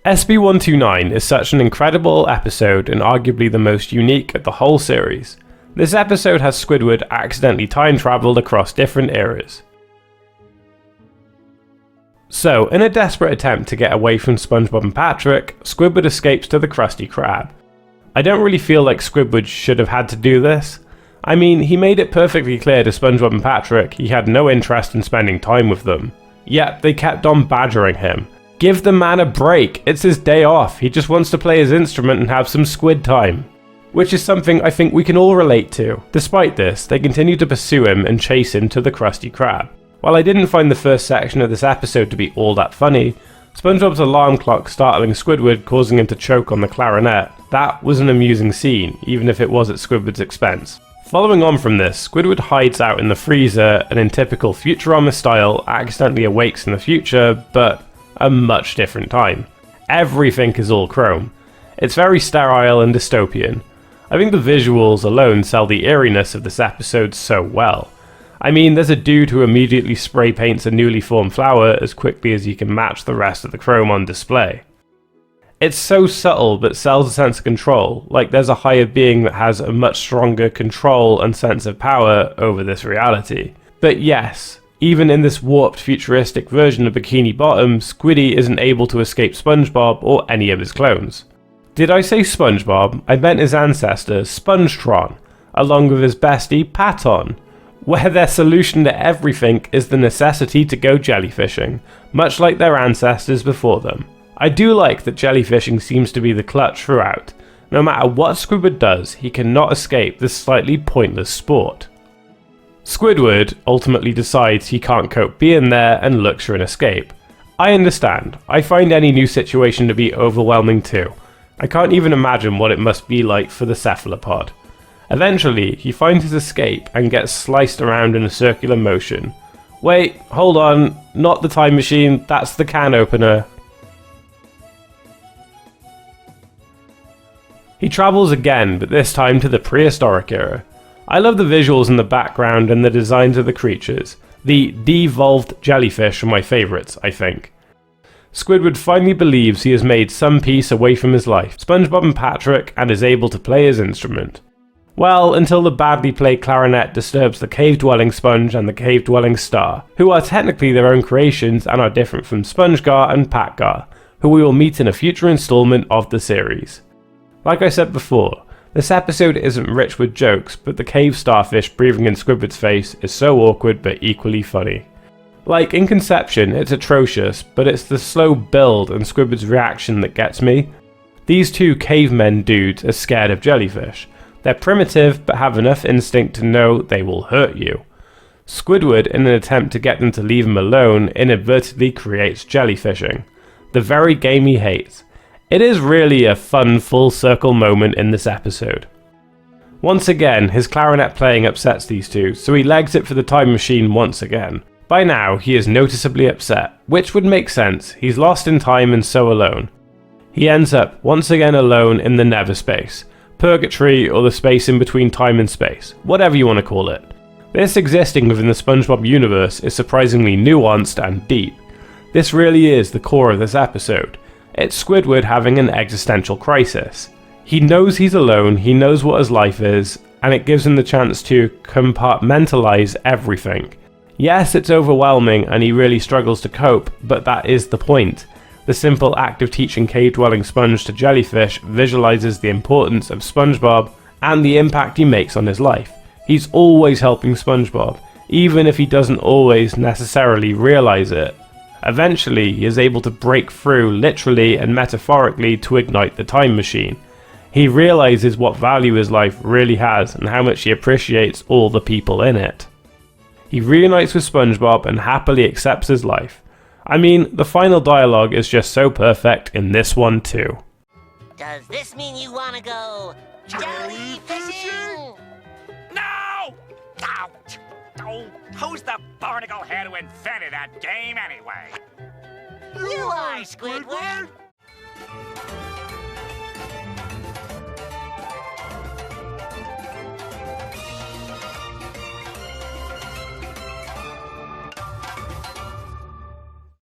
SB-129 is such an incredible episode and arguably the most unique of the whole series. This episode has Squidward accidentally time travelled across different eras. So, in a desperate attempt to get away from Spongebob and Patrick, Squidward escapes to the Krusty Krab. I don't really feel like Squidward should have had to do this. I mean, he made it perfectly clear to Spongebob and Patrick he had no interest in spending time with them. Yet, they kept on badgering him. Give the man a break, it's his day off, he just wants to play his instrument and have some squid time. Which is something I think we can all relate to. Despite this, they continue to pursue him and chase him to the Krusty Krab. While I didn't find the first section of this episode to be all that funny, SpongeBob's alarm clock startling Squidward causing him to choke on the clarinet, that was an amusing scene, even if it was at Squidward's expense. Following on from this, Squidward hides out in the freezer and in typical Futurama style accidentally awakes in the future, but a much different time. Everything is all chrome. It's very sterile and dystopian. I think the visuals alone sell the eeriness of this episode so well. I mean, there's a dude who immediately spray paints a newly formed flower as quickly as he can match the rest of the chrome on display. It's so subtle but sells a sense of control, like there's a higher being that has a much stronger control and sense of power over this reality. But yes, even in this warped futuristic version of Bikini Bottom, Squiddy isn't able to escape SpongeBob or any of his clones. Did I say SpongeBob? I meant his ancestor, Spongetron, along with his bestie, Paton, where their solution to everything is the necessity to go jellyfishing, much like their ancestors before them. I do like that jellyfishing seems to be the clutch throughout. No matter what Squidward does, he cannot escape this slightly pointless sport. Squidward ultimately decides he can't cope being there and looks for an escape. I understand, I find any new situation to be overwhelming too. I can't even imagine what it must be like for the cephalopod. Eventually, he finds his escape and gets sliced around in a circular motion. Wait, hold on, not the time machine, that's the can opener. He travels again, but this time to the prehistoric era. I love the visuals in the background and the designs of the creatures. The devolved jellyfish are my favourites, I think. Squidward finally believes he has made some peace away from his life, SpongeBob and Patrick, and is able to play his instrument. Well, until the badly played clarinet disturbs the cave-dwelling sponge and the cave-dwelling star, who are technically their own creations and are different from SpongeGar and Patgar, who we will meet in a future installment of the series. Like I said before, this episode isn't rich with jokes, but the cave starfish breathing in Squidward's face is so awkward but equally funny. Like, in conception, it's atrocious, but it's the slow build and Squidward's reaction that gets me. These two cavemen dudes are scared of jellyfish. They're primitive, but have enough instinct to know they will hurt you. Squidward, in an attempt to get them to leave him alone, inadvertently creates jellyfishing, the very game he hates. It is really a fun full circle moment in this episode. Once again, his clarinet playing upsets these two, so he legs it for the time machine once again. By now, he is noticeably upset, which would make sense, he's lost in time and so alone. He ends up once again alone in the never space, purgatory, or the space in between time and space, whatever you want to call it. This existing within the SpongeBob universe is surprisingly nuanced and deep. This really is the core of this episode. It's Squidward having an existential crisis. He knows he's alone, he knows what his life is, and it gives him the chance to compartmentalize everything. Yes, it's overwhelming and he really struggles to cope, but that is the point. The simple act of teaching cave-dwelling sponge to jellyfish visualizes the importance of SpongeBob and the impact he makes on his life. He's always helping SpongeBob, even if he doesn't always necessarily realize it. Eventually, he is able to break through literally and metaphorically to ignite the time machine. He realizes what value his life really has and how much he appreciates all the people in it. He reunites with SpongeBob and happily accepts his life. I mean, the final dialogue is just so perfect in this one too. Does this mean you want to go jellyfishing? No! Oh, who's the barnacle head who invented that game anyway? You are, Squidward!